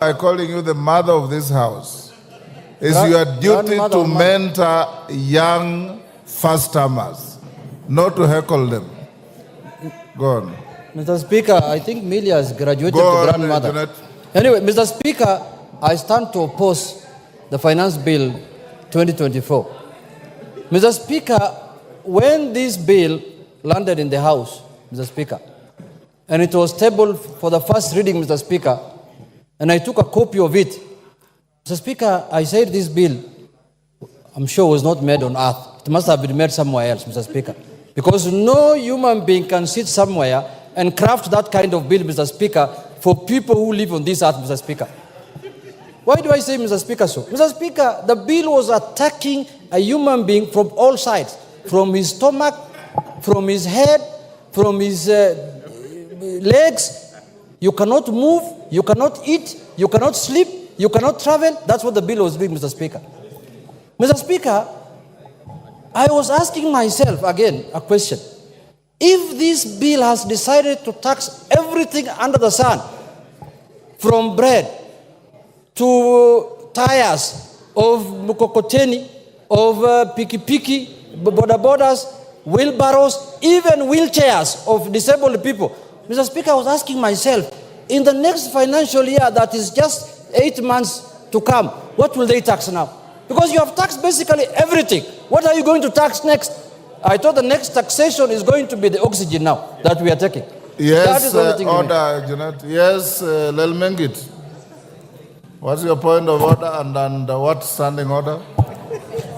by calling you the mother of this house. It's your duty to mentor young first-timers, not to heckle them. Go on. Mr. Speaker, I think Milia has graduated to grandmother. Janet. Anyway, Mr. Speaker, I stand to oppose the Finance Bill 2024. Mr. Speaker, when this bill landed in the House, Mr. Speaker, and it was tabled for the first reading, Mr. Speaker, and I took a copy of it. Mr. Speaker, I said this bill, I'm sure, was not made on earth. It must have been made somewhere else, Mr. Speaker. Because no human being can sit somewhere and craft that kind of bill, Mr. Speaker, for people who live on this earth, Mr. Speaker. Why do I say, Mr. Speaker, so? Mr. Speaker, the bill was attacking a human being from all sides, from his stomach, from his head, from his legs. You cannot move, you cannot eat, you cannot sleep, you cannot travel. That's what the bill was doing, Mr. Speaker. Mr. Speaker, I was asking myself again a question. If this bill has decided to tax everything under the sun, from bread to tires of mukokoteni, of piki-piki, boda-bodas, wheelbarrows, even wheelchairs of disabled people. Mr. Speaker, I was asking myself, in the next financial year that is just 8 months to come, what will they tax now? Because you have taxed basically everything. What are you going to tax next? I thought the next taxation is going to be the oxygen now that we are taking. Yes, order, Janet. Yes, Lelmengit. What's your point of order and what standing order?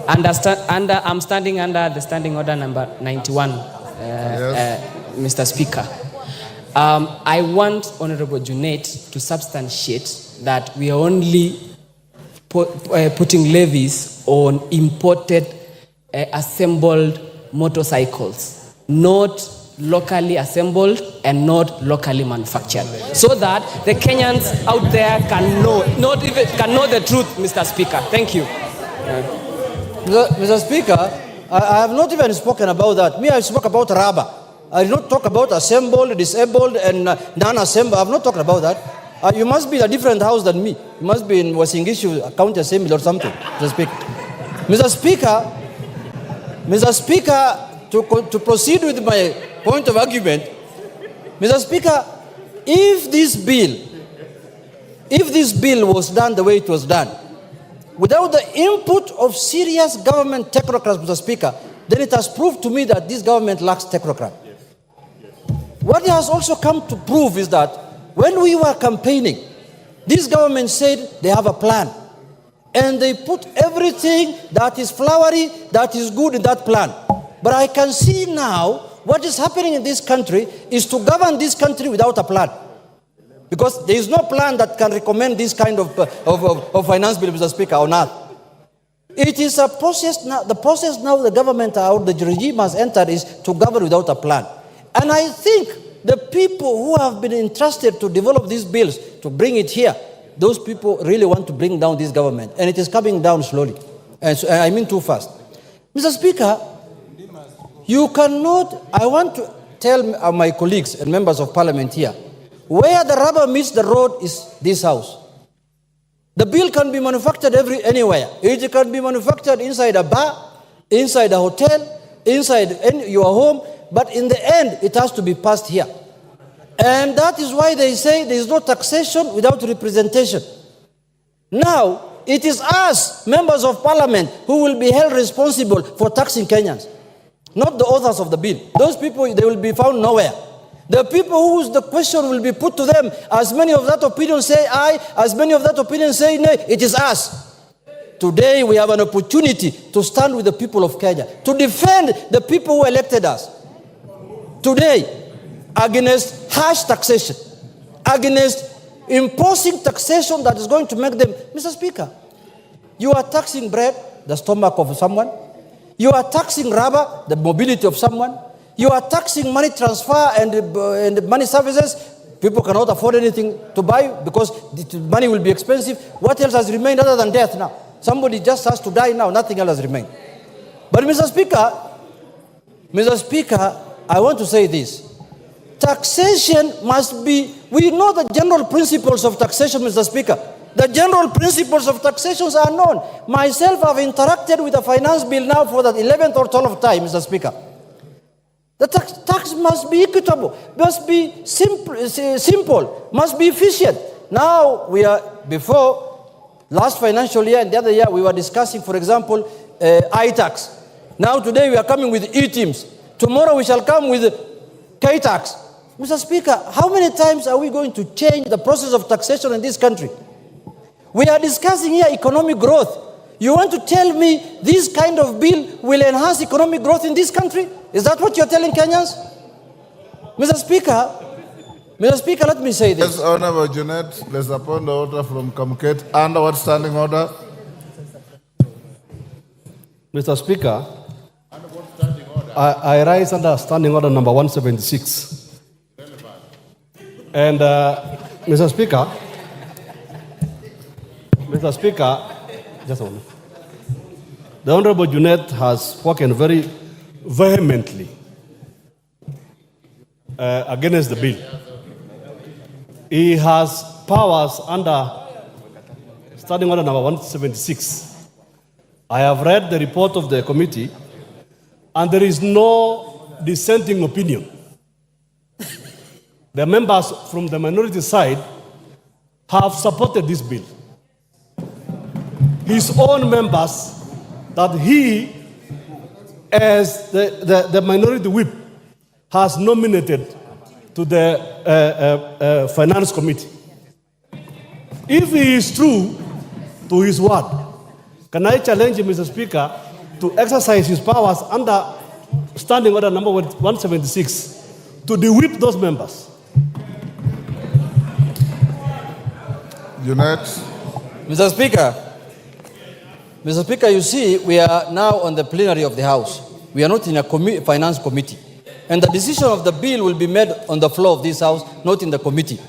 I'm standing under the standing order number 91, Yes. Mr. Speaker. I want Honorable Junet to substantiate that we are only putting levies on imported assembled motorcycles, not locally assembled and not locally manufactured, so that the Kenyans out there can know the truth, Mr. Speaker. Thank you. Mr. Speaker, I have not even spoken about that. Me, I spoke about rubber. I did not talk about assembled, disabled, and non-assembled. I have not talked about that. You must be in a different house than me. You must be in Wasingishu County Assembly or something, Mr. Speaker. Mr. Speaker, to proceed with my point of argument, Mr. Speaker, if this bill was done the way it was done, without the input of serious government technocrats, Mr. Speaker, then it has proved to me that this government lacks technocrats. What it has also come to prove is that when we were campaigning, this government said they have a plan. And they put everything that is flowery, that is good in that plan. But I can see now what is happening in this country is to govern this country without a plan. Because there is no plan that can recommend this kind of finance bill, Mr. Speaker, on earth. It is a process now. The process now the government or the regime has entered is to govern without a plan. And I think the people who have been entrusted to develop these bills, to bring it here, those people really want to bring down this government. And it is coming down slowly. And so, I mean too fast. Mr. Speaker, you cannot, I want to tell my colleagues and members of parliament here, where the rubber meets the road is this house. The bill can be manufactured anywhere. It can be manufactured inside a bar, inside a hotel, inside your home, but in the end, it has to be passed here. And that is why they say there is no taxation without representation. Now, it is us, members of parliament, who will be held responsible for taxing Kenyans, not the authors of the bill. Those people, they will be found nowhere. The people whose the question will be put to them, as many of that opinion say aye, as many of that opinion say nay, it is us. Today, we have an opportunity to stand with the people of Kenya, to defend the people who elected us. Today, against harsh taxation, against imposing taxation that is going to make them... Mr. Speaker, you are taxing bread, the stomach of someone. You are taxing rubber, the mobility of someone. You are taxing money transfer and money services. People cannot afford anything to buy because the money will be expensive. What else has remained other than death now? Somebody just has to die now. Nothing else has remained. But Mr. Speaker, I want to say this. taxation must be, we know the general principles of taxation, Mr. Speaker. The general principles of taxation are known. Myself, I've interacted with the finance bill now for the 11th or 12th time, Mr. Speaker. The tax must be equitable, must be simple, must be efficient. Now we are, before last financial year and the other year, we were discussing, for example, I-tax. Now today we are coming with E-teams. Tomorrow we shall come with K-tax. Mr. Speaker, how many times are we going to change the process of taxation in this country? We are discussing here economic growth. You want to tell me this kind of bill will enhance economic growth in this country? Is that what you're telling Kenyans? Mr. Speaker, let me say this. Yes, Honorable Junet, there's a point of order from Kamket. Under what standing order? Mr. Speaker, I rise under standing order number 176. And Mr. Speaker, just a moment. The Honorable Junet has spoken very vehemently against the bill. He has powers under standing order number 176. I have read the report of the committee, and there is no dissenting opinion. The members from the minority side have supported this bill. His own members that he, as the minority whip, has nominated to the finance committee. If he is true to his word, can I challenge Mr. Speaker to exercise his powers under standing order number 176 to de-whip those members? Junet. Mr. Speaker, you see, we are now on the plenary of the House. We are not in a finance committee. And the decision of the bill will be made on the floor of this House, not in the committee.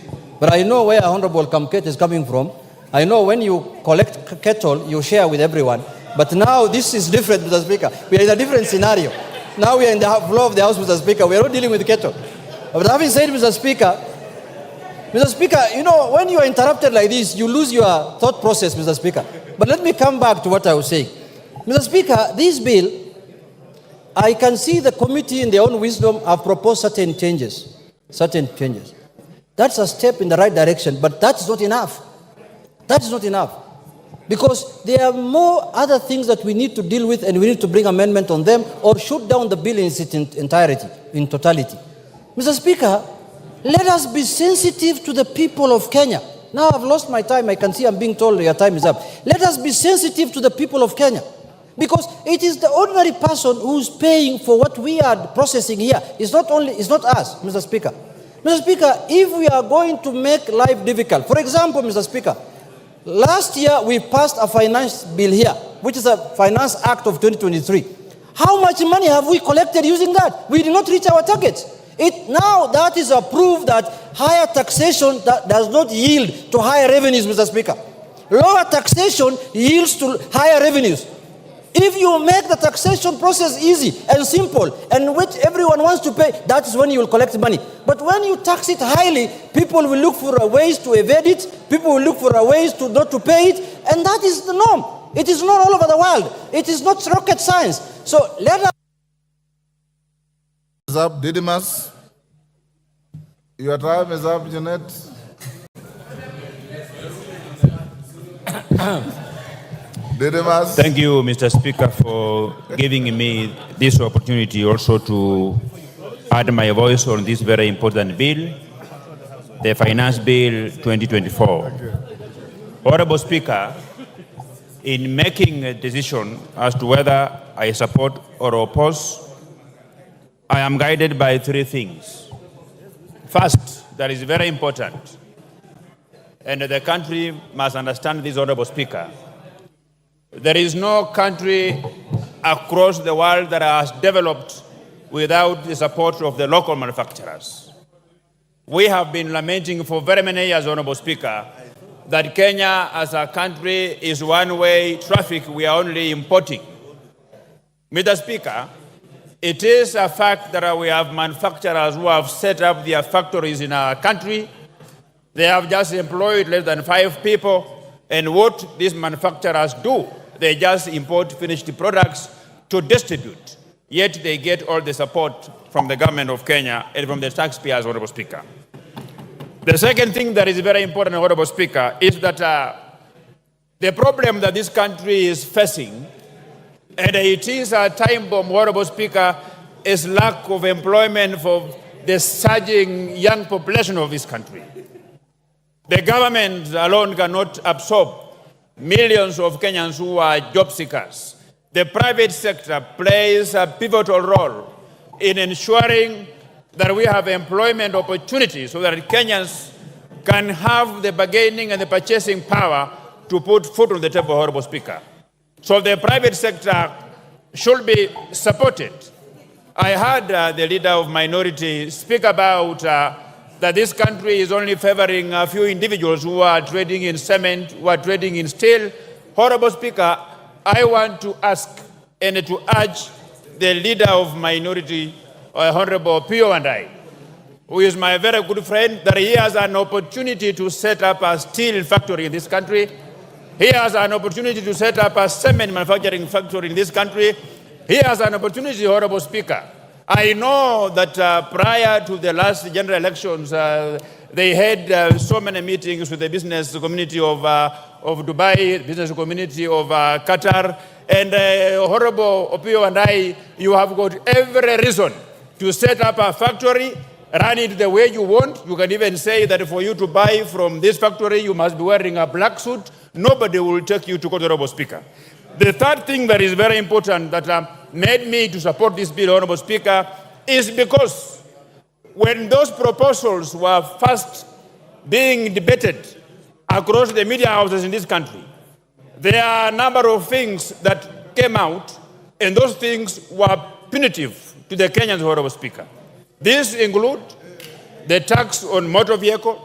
But I know where Honorable Kamket is coming from. I know when you collect cattle, you share with everyone. But now this is different, Mr. Speaker. We are in a different scenario. Now we are in the floor of the House, Mr. Speaker. We are not dealing with cattle. But having said, Mr. Speaker, you know, when you are interrupted like this, you lose your thought process, Mr. Speaker. But let me come back to what I was saying. Mr. Speaker, this bill, I can see the committee in their own wisdom have proposed certain changes. That's a step in the right direction, but that's not enough. That's not enough. Because there are more other things that we need to deal with, and we need to bring amendment on them or shoot down the bill in its entirety, in totality. Mr. Speaker, let us be sensitive to the people of Kenya. Now I've lost my time. I can see I'm being told your time is up. Let us be sensitive to the people of Kenya. Because it is the ordinary person who's paying for what we are processing here. It's not us, Mr. Speaker. Mr. Speaker, if we are going to make life difficult, for example, Mr. Speaker, last year we passed a finance bill here, which is a Finance Act of 2023. How much money have we collected using that? We did not reach our targets. Now that is a proof that higher taxation that does not yield to higher revenues, Mr. Speaker. Lower taxation yields to higher revenues. If you make the taxation process easy and simple, and which everyone wants to pay, that is when you will collect money. But when you tax it highly, people will look for ways to evade it, people will look for ways to not to pay it, and that is the norm. It is not all over the world. It is not rocket science. So let us... Is up, Didymus. Your time is up, Junet. Didymus. Thank you, Mr. Speaker, for giving me this opportunity also to add my voice on this very important bill, the Finance Bill 2024. Honorable Speaker, in making a decision as to whether I support or oppose, I am guided by three things. First, that is very important, and the country must understand this, Honorable Speaker. There is no country across the world that has developed without the support of the local manufacturers. We have been lamenting for very many years, Honorable Speaker, that Kenya as a country is one-way traffic. We are only importing. Mr. Speaker, It is a fact that we have manufacturers who have set up their factories in our country. They have just employed less than 5 people. And what these manufacturers do, they just import finished products to distribute. Yet they get all the support from the government of Kenya and from the taxpayers, Honorable Speaker. The second thing that is very important, Honorable Speaker, is that the problem that this country is facing, and it is a time bomb, Honorable Speaker, is lack of employment for the surging young population of this country. The government alone cannot absorb millions of Kenyans who are job seekers. The private sector plays a pivotal role in ensuring that we have employment opportunities so that Kenyans can have the bargaining and the purchasing power to put food on the table, Honorable Speaker. So the private sector should be supported. I heard the leader of minority speak about that this country is only favoring a few individuals who are trading in cement, who are trading in steel. Honorable Speaker, I want to ask and to urge the leader of minority, Honorable Pio and I, who is my very good friend, that he has an opportunity to set up a steel factory in this country. He has an opportunity to set up a cement manufacturing factory in this country. He has an opportunity, Honorable Speaker. I know that prior to the last general elections, they had so many meetings with the business community of Dubai, business community of Qatar, and Honorable Opio and I, you have got every reason to set up a factory, run it the way you want. You can even say that for you to buy from this factory, you must be wearing a black suit. Nobody will take you to court, Honorable Speaker. The third thing that is very important that made me to support this bill, Honorable Speaker, is because when those proposals were first being debated across the media houses in this country, there are a number of things that came out, and those things were punitive to the Kenyans, Honorable Speaker. These include the tax on motor vehicle,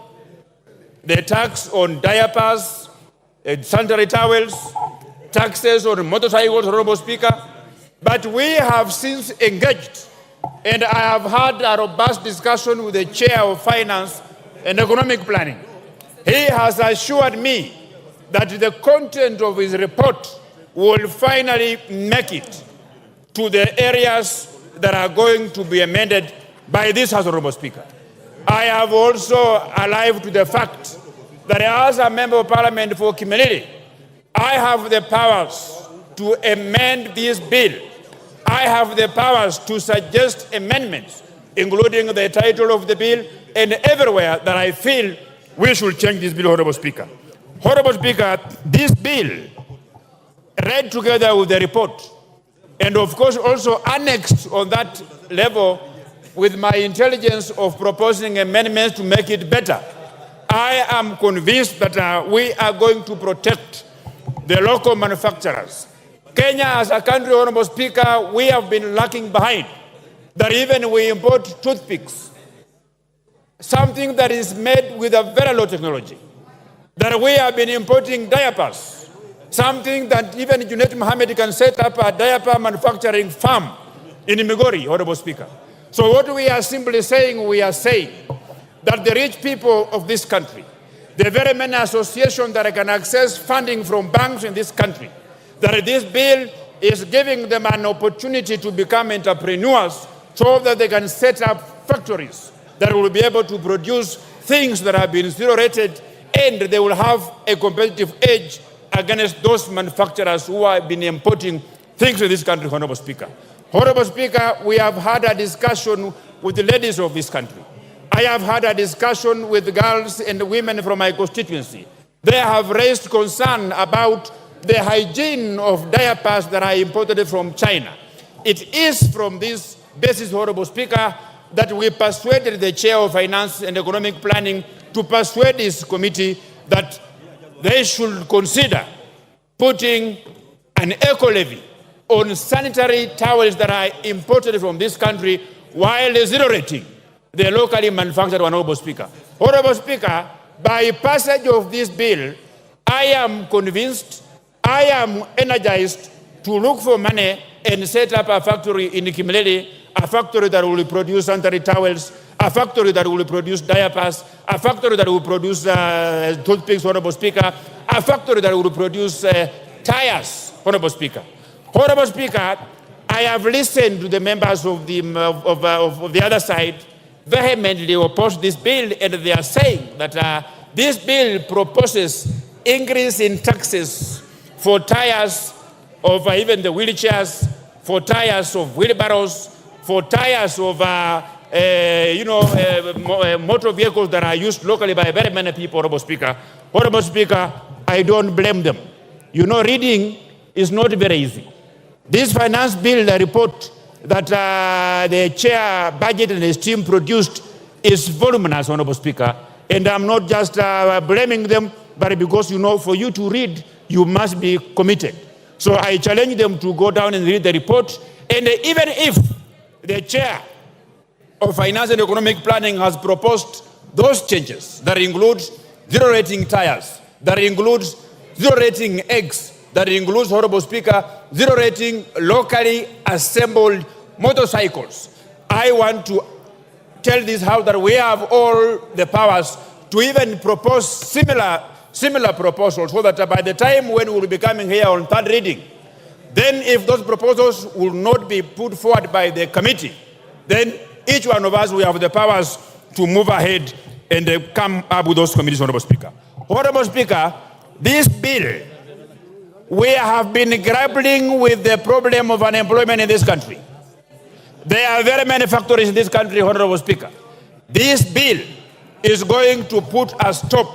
the tax on diapers, sanitary towels, taxes on motorcycles, Honorable Speaker. But we have since engaged, and I have had a robust discussion with the Chair of Finance and Economic Planning. He has assured me that the content of his report will finally make it to the areas that are going to be amended by this House, Honorable Speaker. I have also alive to the fact that as a Member of Parliament for Kimilili, I have the powers to amend this bill. I have the powers to suggest amendments, including the title of the bill, and everywhere that I feel we should change this bill, Honorable Speaker. Honorable Speaker, this bill, read together with the report, and of course also annexed on that level with my intelligence of proposing amendments to make it better, I am convinced that we are going to protect the local manufacturers. Kenya as a country, Honorable Speaker, we have been lagging behind. That even we import toothpicks, something that is made with a very low technology. That we have been importing diapers, something that even Junet Mohammed can set up a diaper manufacturing farm in Migori, Honorable Speaker. So what we are simply saying, we are saying that the rich people of this country, the very many associations that can access funding from banks in this country, that this bill is giving them an opportunity to become entrepreneurs so that they can set up factories that will be able to produce things that have been zero rated, and they will have a competitive edge against those manufacturers who have been importing things in this country, Honorable Speaker. Honorable Speaker, we have had a discussion with the ladies of this country. I have had a discussion with girls and women from my constituency. They have raised concern about the hygiene of diapers that are imported from China. It is from this basis, Honorable Speaker, that we persuaded the Chair of Finance and Economic Planning to persuade this committee that they should consider putting an eco-levy on sanitary towels that are imported from this country while zero rating the locally manufactured one, Honorable Speaker. Honorable Speaker, by passage of this bill, I am convinced, I am energized to look for money and set up a factory in Kimilili, a factory that will produce sanitary towels, a factory that will produce diapers, a factory that will produce toothpicks, Honorable Speaker, a factory that will produce tires, Honorable Speaker. Honorable Speaker, I have listened to the members of the other side vehemently oppose this bill, and they are saying that this bill proposes increase in taxes for tires of even the wheelchairs, for tires of wheelbarrows, for tires of motor vehicles that are used locally by very many people, Honorable Speaker. Honorable Speaker, I don't blame them. You know, reading is not very easy. This finance bill, the report that the chair budget and his team produced is voluminous, Honorable Speaker. And I'm not just blaming them, but because, you know, for you to read, you must be committed. So I challenge them to go down and read the report. And even if the chair of Finance and Economic Planning has proposed those changes that includes zero rating tires, that includes zero rating eggs, that includes, Honorable Speaker, zero rating locally assembled motorcycles, I want to tell this House that we have all the powers to even propose similar proposals, so that by the time when we will be coming here on third reading, then if those proposals will not be put forward by the committee, then each one of us will have the powers to move ahead and come up with those committees, Honorable Speaker. Honorable Speaker, this bill, we have been grappling with the problem of unemployment in this country. There are very many factories in this country, Honorable Speaker. This bill is going to put a stop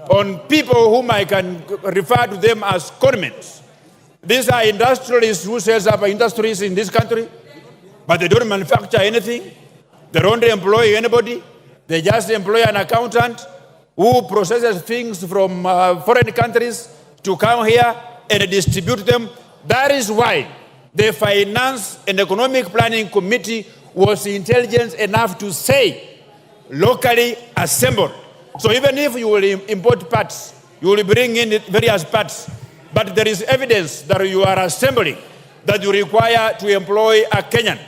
on people whom I can refer to them as conmen. These are industrialists who set up industries in this country, but they don't manufacture anything. They don't employ anybody. They just employ an accountant who processes things from foreign countries to come here and distribute them. That is why the Finance and Economic Planning Committee was intelligent enough to say locally assembled. So even if you will import parts, you will bring in various parts, but there is evidence that you are assembling, that you require to employ a Kenyan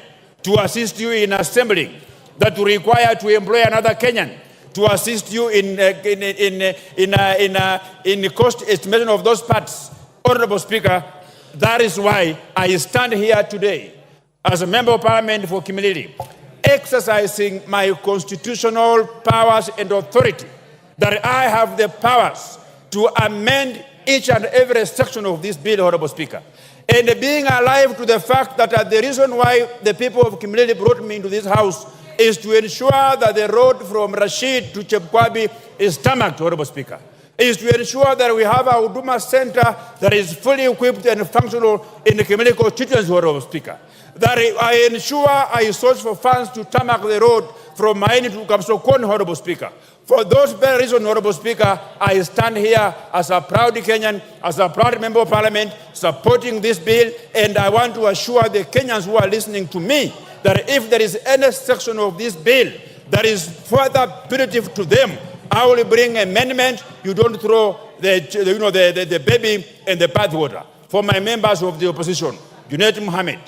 to assist you in assembling, that you require to employ another Kenyan to assist you in cost estimation of those parts. Honorable Speaker, that is why I stand here today as a member of Parliament for Kimilili, exercising my constitutional powers and authority, that I have the powers to amend each and every section of this bill, Honorable Speaker. And being alive to the fact that the reason why the people of Kimilili brought me into this House is to ensure that the road from Rashid to Chepkwabi is tarmacked, Honorable Speaker. Is to ensure that we have a Huduma Center that is fully equipped and functional in the Kimilili constituency, Honorable Speaker. That I ensure I source for funds to tarmac the road from Maini to Kapsokon, Honorable Speaker. For those very reasons, Honorable Speaker, I stand here as a proud Kenyan, as a proud member of Parliament, supporting this bill, and I want to assure the Kenyans who are listening to me that if there is any section of this bill that is further punitive to them, I will bring amendment. You don't throw the baby in the bathwater. For my members of the opposition, Junaid Mohammed,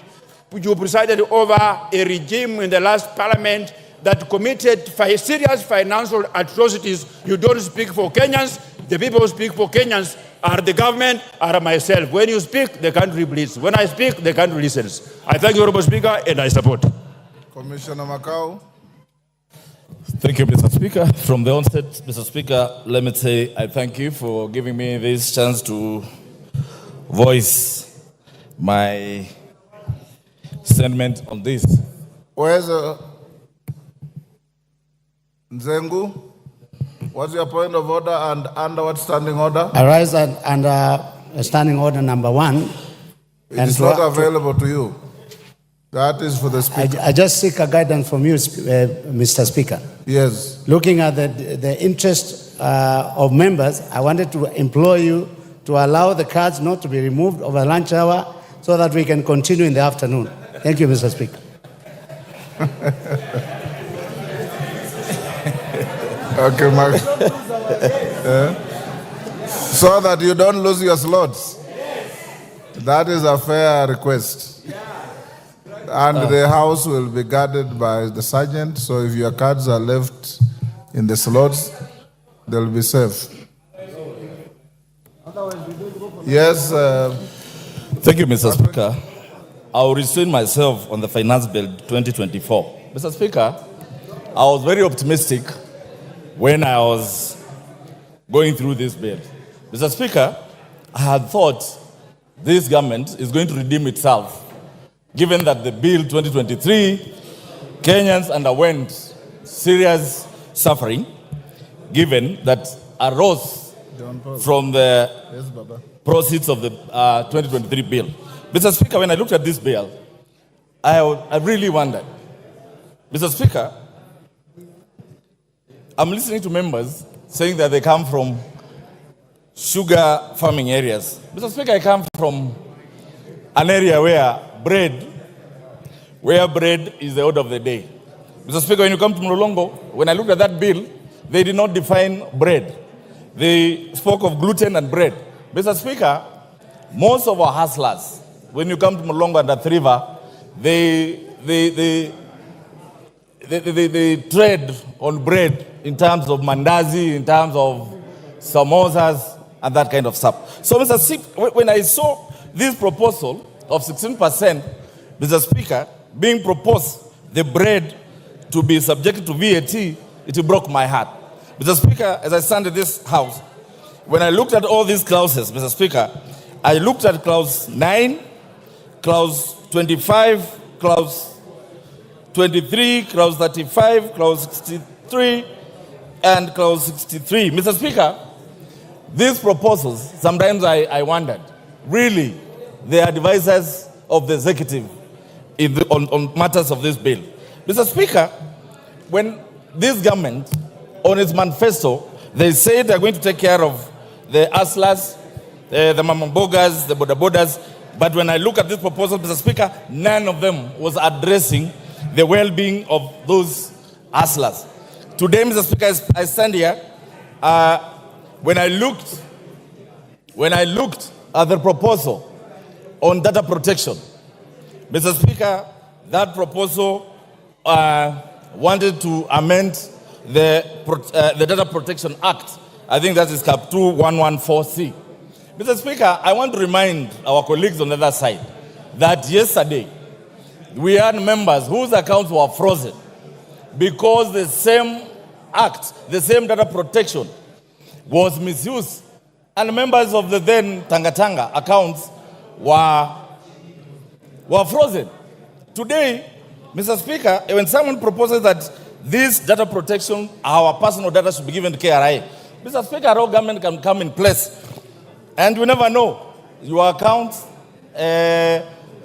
you presided over a regime in the last Parliament that committed serious financial atrocities. You don't speak for Kenyans. The people who speak for Kenyans are the government, are myself. When you speak, the country bleeds. When I speak, the country listens. I thank you, Honorable Speaker, and I support. Commissioner Makau. Thank you, Mr. Speaker. From the onset, Mr. Speaker, let me say I thank you for giving me this chance to voice my sentiment on this. Where's Nzengu? What's your point of order and under what standing order? I rise under standing order number 1. It is not available to you. That is for the Speaker. I just seek a guidance from you, Mr. Speaker. Yes. Looking at the interest of members, I wanted to implore you to allow the cards not to be removed over lunch hour so that we can continue in the afternoon. Thank you, Mr. Speaker. Okay, Mark. So that you don't lose your slots. That is a fair request. And the house will be guarded by the sergeant, so if your cards are left in the slots, they'll be safe. Yes. Thank you, Mr. Speaker. I will restrain myself on the Finance Bill 2024. Mr. Speaker, I was very optimistic when I was going through this bill. Mr. Speaker, I had thought this government is going to redeem itself, given that the bill 2023, Kenyans underwent serious suffering, given that arose from the proceeds of the 2023 bill. Mr. Speaker, when I looked at this bill, I really wondered. Mr. Speaker, I'm listening to members saying that they come from sugar farming areas. Mr. Speaker, I come from an area where bread is the order of the day. Mr. Speaker, when you come to Mlolongo, when I looked at that bill, they did not define bread. They spoke of gluten and bread. Mr. Speaker, most of our hustlers, when you come to Mlolongo and Athi River, they trade on bread in terms of mandazi, in terms of samosas, and that kind of stuff. So, Mr. Speaker, when I saw this proposal of 16%, Mr. Speaker, being proposed, the bread to be subjected to VAT, it broke my heart. Mr. Speaker, as I stand in this house, when I looked at all these clauses, Mr. Speaker, I looked at clause 9, clause 25, clause 23, clause 35, clause 63, and clause 63. Mr. Speaker, these proposals, sometimes I wondered, really, they are advisors of the executive on matters of this bill. Mr. Speaker, when this government, on its manifesto, they say they're going to take care of the hustlers, the mamambogas, the bodabodas, but when I look at this proposal, Mr. Speaker, none of them was addressing the well-being of those hustlers. Today, Mr. Speaker, as I stand here, when I looked at the proposal on data protection, Mr. Speaker, that proposal wanted to amend the Data Protection Act. I think that is Cap 2114C. Mr. Speaker, I want to remind our colleagues on the other side that yesterday we had members whose accounts were frozen because the same act, the same data protection was misused, and members of the then Tanga accounts were frozen. Today, Mr. Speaker, when someone proposes that this data protection, our personal data, should be given to KRA, Mr. Speaker, our government can come in place, and we never know. Your account,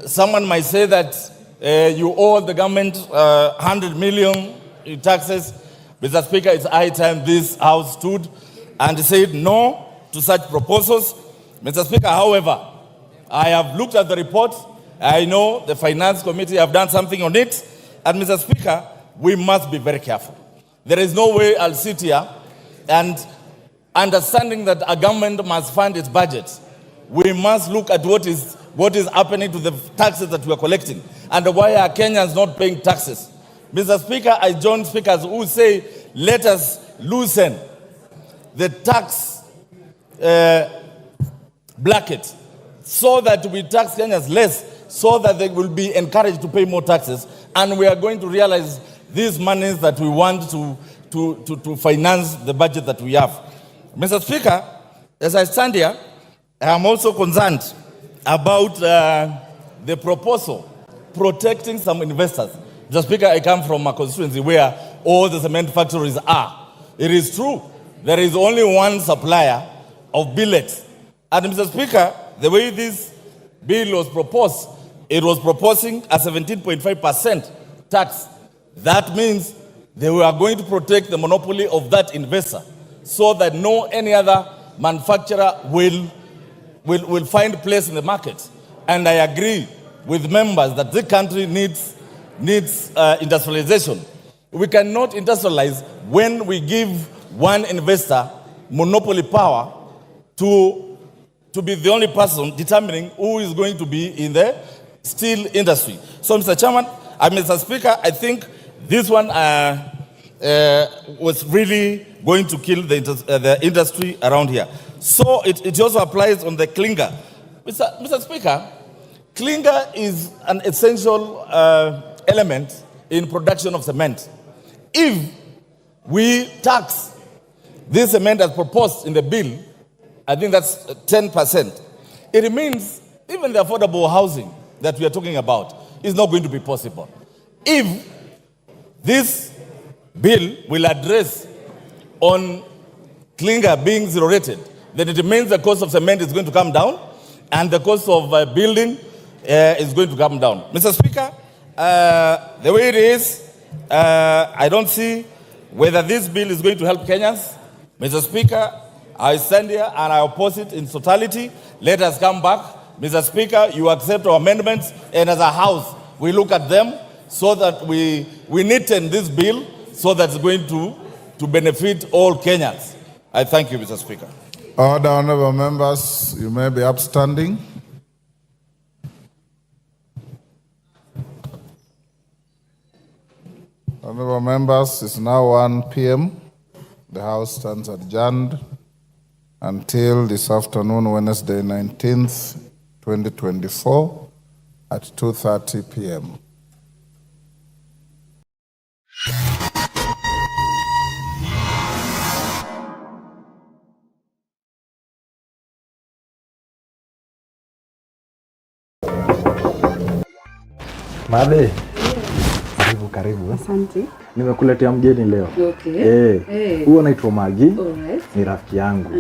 someone might say that you owe the government 100 million in taxes. Mr. Speaker, it's high time this House stood and said no to such proposals. Mr. Speaker, however, I have looked at the report. I know the Finance Committee have done something on it. And Mr. Speaker, we must be very careful. There is no way I'll sit here and understanding that a government must fund its budget. We must look at what is happening to the taxes that we are collecting and why are Kenyans not paying taxes. Mr. Speaker, I join speakers who say, let us loosen the tax bracket so that we tax Kenyans less, so that they will be encouraged to pay more taxes. And we are going to realize these monies that we want to finance the budget that we have. Mr. Speaker, as I stand here, I am also concerned about the proposal protecting some investors. Mr. Speaker, I come from a constituency where all the cement factories are. It is true, there is only one supplier of billets. And Mr. Speaker, the way this bill was proposed, it was proposing a 17.5% tax. That means they were going to protect the monopoly of that investor so that no any other manufacturer will find place in the market. And I agree with members that this country needs industrialization. We cannot industrialize when we give one investor monopoly power to to be the only person determining who is going to be in the steel industry. So, Mr. Chairman, Mr. Speaker, I think this one was really going to kill the industry around here. So it also applies on the clinker. Mr. Speaker, clinker is an essential element in production of cement. If we tax this cement as proposed in the bill, I think that's 10%. It means even the affordable housing that we are talking about is not going to be possible. If this bill will address on clinker being zero rated, then it means the cost of cement is going to come down and the cost of building is going to come down. Mr. Speaker, the way it is, I don't see whether this bill is going to help Kenyans. Mr. Speaker, I stand here and I oppose it in totality. Let us come back. Mr. Speaker, you accept our amendments, and as a House, we look at them so that we neaten this bill so that it's going to benefit all Kenyans. I thank you, Mr. Speaker. Order, honorable members, you may be upstanding. Honorable members, it's now 1 p.m. The House stands adjourned until this afternoon, Wednesday, 19th, 2024, at 2:30 p.m. Madhe. Karibu. Asante. Nimekuletea mgeni leo. Okay. Huyo anaitwa Magi. Alright. Ni rafiki yangu.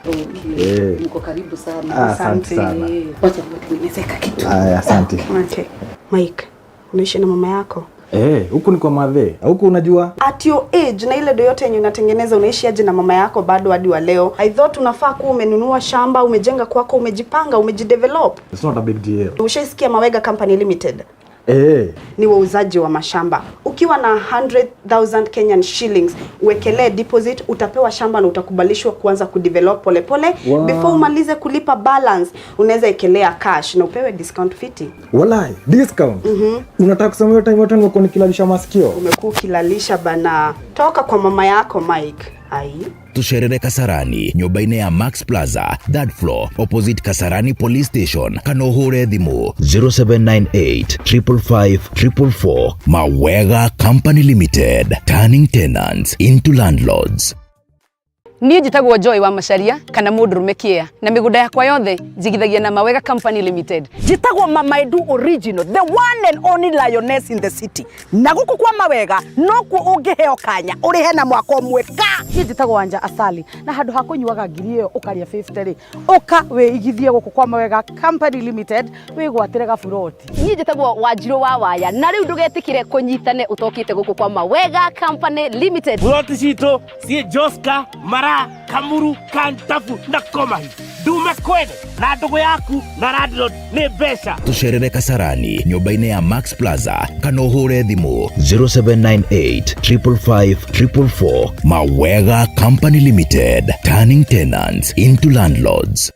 Okay. Mko karibu sana. Asante sana. Wacha nimezeka kitu. Asante. Okay. Mike, unaishi na mama yako? Huku ni kwa madhe. Huku unajua? At your age na ile do yote yenye unatengeneza unaishi aje na mama yako bado hadi wa leo? I thought unafaa kuwa umenunua shamba, umejenga kwako, umejipanga, umejidevelop. It's not a big deal. Ushaisikia Mawega Company Limited? Ni wauzaji wa mashamba. Ukiwa na 100,000 Kenyan shillings, uwekelee deposit, utapewa shamba na utakubalishwa kuanza kudevelop pole pole. Wow. Before umalize kulipa balance, unaweza ekelea cash na upewe discount fiti. Walai, discount? Unataka kusema hiyo time yote nimekuwa nikilalisha masikio? Umekuwa ukilalisha bana. Toka kwa mama yako Mike. Ai. Tusherere Kasarani, nyumba-inĩ ya Max Plaza, third floor, opposite Kasarani Police Station. Kanohure thimu 0798 555 444. Mawega Company Limited, turning tenants into landlords. Niĩ njĩtagwo Joy wa Macharia kana mũndũrũme kĩea na mĩgũnda yakwa yothe njigithagia na Mawega Company Limited. Njĩtagwo Mama Edu Original, the one and only lioness in the city. Na gũkũ kwa Mawega no kuo ũngĩheo kanya ũrĩhe na mwaka ũmwe ka. Niĩ njĩtagwo Wanja Asali na handũ ha kũnyuaga ngiri ĩyo ũkaria 50 rĩ ũka wĩigithie gũkũ kwa Mawega Company Limited wĩgwatĩre gaburoti. Niĩ njĩtagwo Wanjirũ wa Waya na rĩu ndũgetikire kũnyitane ũtokĩte gũkũ kwa Mawega Company Limited. Buroti citũ ciĩ Joska Mara Kamuru Kantafu na Komahi Dume Kwene na ndugu yaku na landlord nĩ mbeca. Tusherere Kasarani, nyumba-inĩ ya Max Plaza, kanohure thimu 0798 555 444. Mawega Company Limited, turning tenants into landlords.